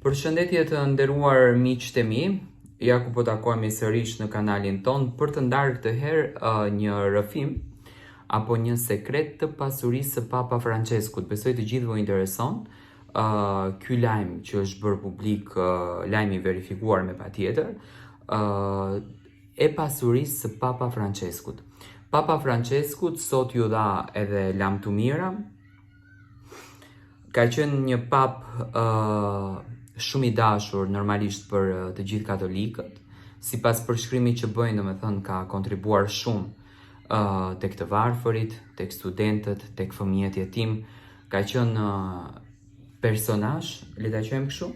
Përshëndetje të nderuar miqtë e mi, ja ku po takohemi sërish në kanalin ton për të ndarë këtë herë një rrëfim apo një sekret të pasurisë së Papa Franceskut. Besoj të gjithëve u intereson ky lajm që është bërë publik, lajmi verifikuar me patjetër, e pasurisë së Papa Franceskut. Papa Franceskut sot ju dha edhe lam të mira. Ka qenë një pap shumë i dashur normalisht për të gjithë katolikët, sipas përshkrimit që bëjnë, domethënë ka kontribuar shumë tek të varfërit, tek studentët, tek fëmijët jetim. Ka qenë personazh, le ta quajmë kështu,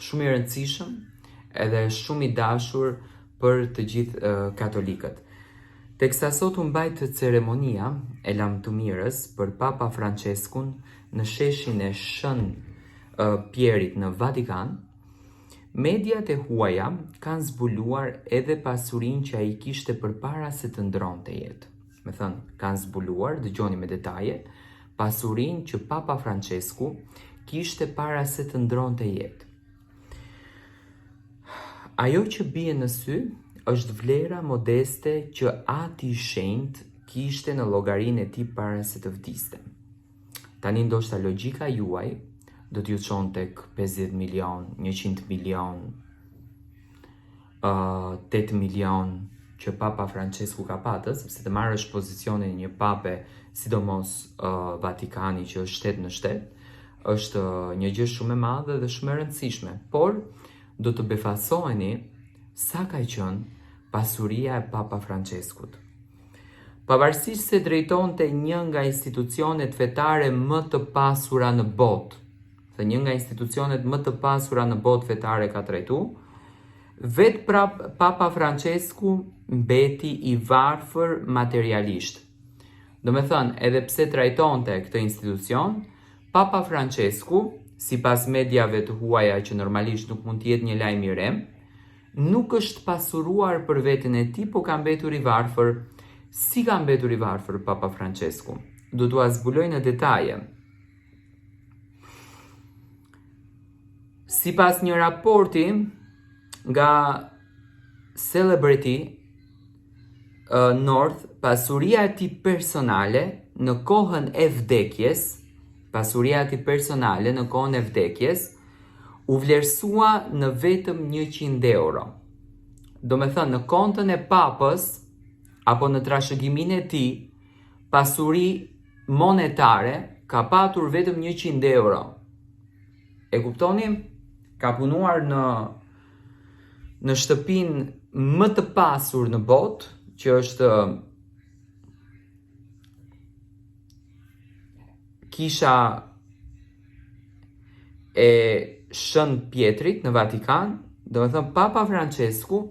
shumë i rëndësishëm edhe shumë i dashur për të gjithë katolikët. Teksa sot u mbajt ceremonia e lamtumirës për Papa Franceskun në sheshin e Shën Pjerit në Vatikan, mediat e huaja kanë zbuluar edhe pasurinë që ai kishte përpara se të ndronte jetë. Me thënë, kanë zbuluar, dëgjoni me detaje, pasurinë që Papa Francesku kishte para se të ndronte jetë. Ajo që bie në sy është vlera modeste që ati i shenjtë kishte në llogarinë e tij para se të vdiste. Tani ndoshta logjika juaj do t'ju çon tek 50 milion, 100 milion, 8 milion që Papa Francesku ka patë, sepse të marrësh pozicionin një pape, sidomos Vatikani që është shtet në shtet, është një gjë shumë e madhe dhe shumë e rëndësishme, por do të befasoheni sa ka qenë pasuria e Papa Franceskut. Pavarësisht se drejtonte një nga institucionet fetare më të pasura në botë, se një nga institucionet më të pasura në botë fetare ka trajtu, vetë Papa Francesku mbeti i varfër materialisht. Do me thënë, edhe pse trajtonte këtë institucion, Papa Francesku, sipas mediave të huaja që normalisht nuk mund të jetë një lajm i rem, nuk është pasuruar për veten e tij, po ka mbetur i varfër. Si ka mbetur i varfër Papa Francesku? Do t'ua zbuloj në detaje. Sipas një raporti nga Celebrity North, pasuria e tij personale në kohën e vdekjes, u vlerësua në vetëm 100 euro. Do me thënë, në kontën e papës, apo në trashëgimin e tij, pasuri monetare ka patur vetëm 100 euro. E kuptoni? Ka punuar në shtëpinë më të pasur në botë, që është kisha e Shën Pjetrit në Vatikan. Do me thënë, Papa Francesku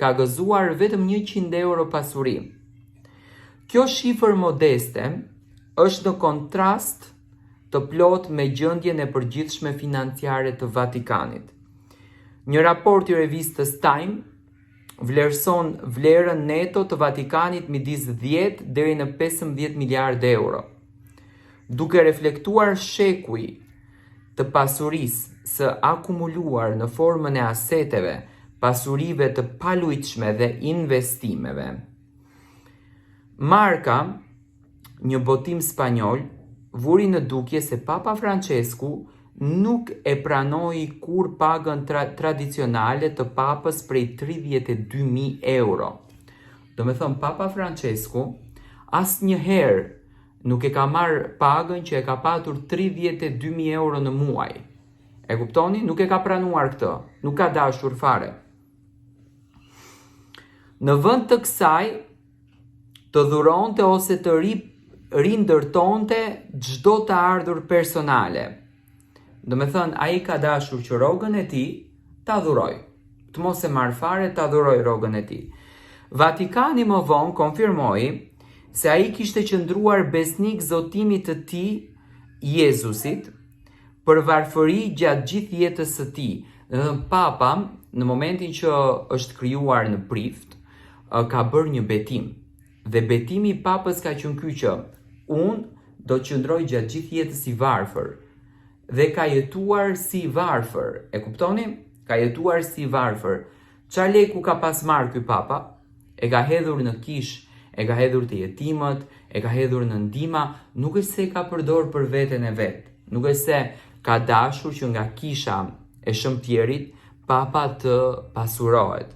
ka gëzuar vetëm 100 euro pasuri. Kjo shifër modeste është në kontrast të plot me gjendjen e përgjithshme financiare të Vatikanit. Një raport i revistës Time vlerëson vlerën neto të Vatikanit midis 10 deri në 15 miliardë euro. Duke reflektuar shekuj të pasurisë së akumuluar në formën e aseteve, pasurive të palujtshme dhe investimeve. Marca, një botim spanjol, vuri në dukje se Papa Francesku nuk e pranoi kur pagën tradicionale të papës prej 32.000 euro. Do me thënë, Papa Francesku asnjëherë nuk e ka marrë pagën që e ka patur 32.000 euro në muaj. E kuptoni? Nuk e ka pranuar këtë, nuk ka dashur fare. Në vend të kësaj, të dhuronte ose të rindërtonte çdo të ardhur personale. Do me thënë, ai ka dashur që rrogën e tij ta dhuroj. Të mos e marr fare, ta dhuroj rrogën e tij. Vatikani më vonë konfirmoi se ai kishte qëndruar besnik zotimit të tij, Jezusit, për varfëri gjatë gjithë jetës së tij. Dhe Papa, në momentin që është krijuar në prift, ka bërë një betim. Dhe betimi i Papës ka qenë ky që unë do të qëndroj gjatë gjithë jetës i varfër. dhe ka jetuar si varfër. E kuptoni? Ka jetuar si varfër. Çfarë leku ka pas marrë ky papa? E ka hedhur në kish, e ka hedhur te jetimët, e ka hedhur në ndihma, nuk është se ka përdor për veten e vet. Nuk është se ka dashur që nga kisha e shëmtjerit papa të pasurohet.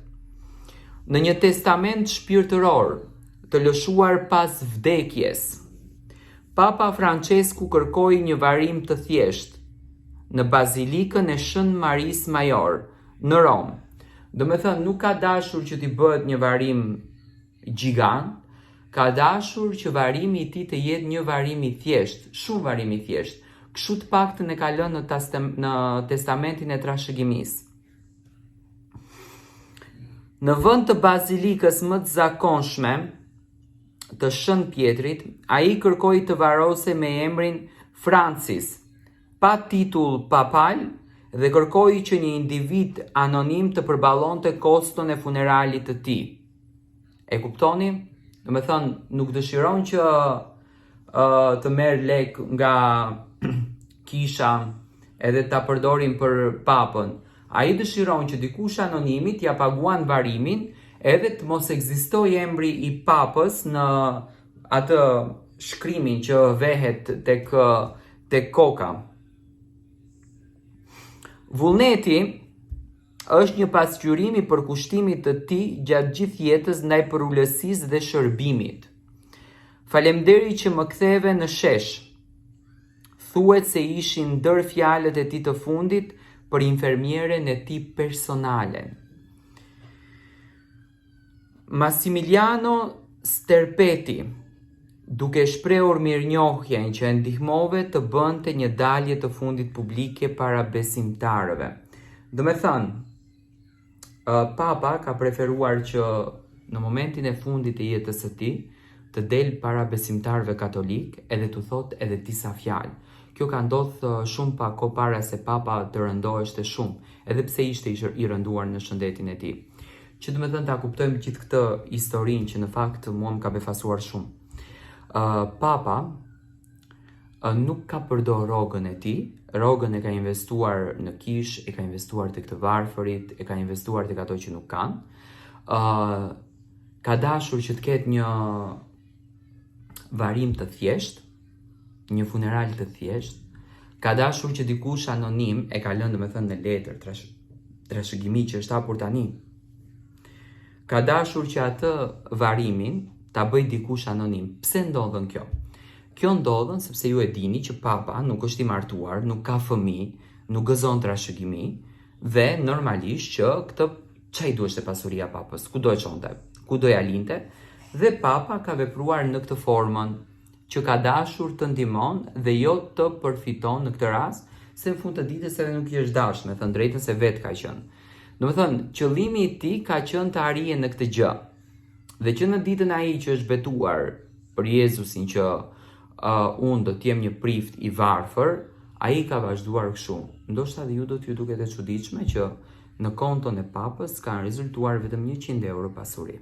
Në një testament shpirtëror të lëshuar pas vdekjes, Papa Francesku kërkoi një varim të thjeshtë në bazilikën e Shën Maris Major në Rom. Do me thënë, nuk ka dashur që t'i bëhet një varim gjigant, ka dashur që varimi I tij të jetë një varim I thjeshtë, shumë varim I thjeshtë. Kështu të paktën e ka lënë në testamentin e trashëgimisë. Në vend të bazilikës më të zakonshme të Shën Pjetrit, ai kërkoi të varose me emrin Francis, pa titull papal, dhe kërkoi që një individ anonim të përballonte koston e funeralit të tij. E kuptoni? Do me thënë, nuk dëshiron që të merr lek nga kisha edhe ta përdorin për papën. Ai dëshiron që dikush anonimi t'ia paguan varimin edhe të mos ekzistojë emri I papës në atë shkrimin që vehet tek koka. Vullneti është një pasqyrim I përkushtimit të tij gjatë gjithë jetës ndaj përullësisë dhe shërbimit. Faleminderit që më ktheve në shesh. Thuhet se ishin ndër fjalët e tij të fundit për infermieren e tij personale. Massimiliano Sterpeti, duke shprehur mirënjohjen që e ndihmove të bënte një dalje të fundit publike para besimtarëve. Do me thënë, Papa ka preferuar që në momentin e fundit të jetës së tij të del para besimtarëve katolik edhe të thot edhe disa fjalë. Kjo ka ndodhur shumë pa kohë para se Papa të rëndoheshte shumë, edhe pse ishte I rënduar në shëndetin e tij. Që do me thënë ta kuptojmë gjithë këtë historinë që në fakt mua më ka befasuar shumë. Papa nuk ka përdor rrogën e tij, rrogën e ka investuar në kish, e ka investuar tek të varfërit, e ka investuar tek ato që nuk kanë. Ka dashur që të ketë një varim të thjeshtë, një funeral të thjeshtë, ka dashur që dikush anonim e ka lënë domethënë në letër trashëgimi që është hapur tani. Ka dashur që atë varimin ta bëj dikush anonim. Pse ndodhen kjo? Kjo ndodhen sepse ju e dini që Papa nuk është I martuar, nuk ka fëmijë, nuk gëzon trashëgimi dhe normalisht që këtë çai duhet të pasuria Papës, ku do e çonte, ku do ja linte, dhe Papa ka vepruar në këtë formën që ka dashur të ndihmon dhe jo të përfiton në këtë rast, se në fund të ditës edhe nuk I është dashur, me thënë drejtën se vetë ka qenë. Do me thënë, qëllimi I tij ka qenë të arrijë në këtë gjë. Dhe që në ditën ai që është betuar për Jezusin që unë do t'jem një prift I varfër, ai ka vazhduar kështu. Ndoshta dhe ju do t'ju duket e çuditshme që në konton e Papës kanë rezultuar vetëm 100 euro pasuri.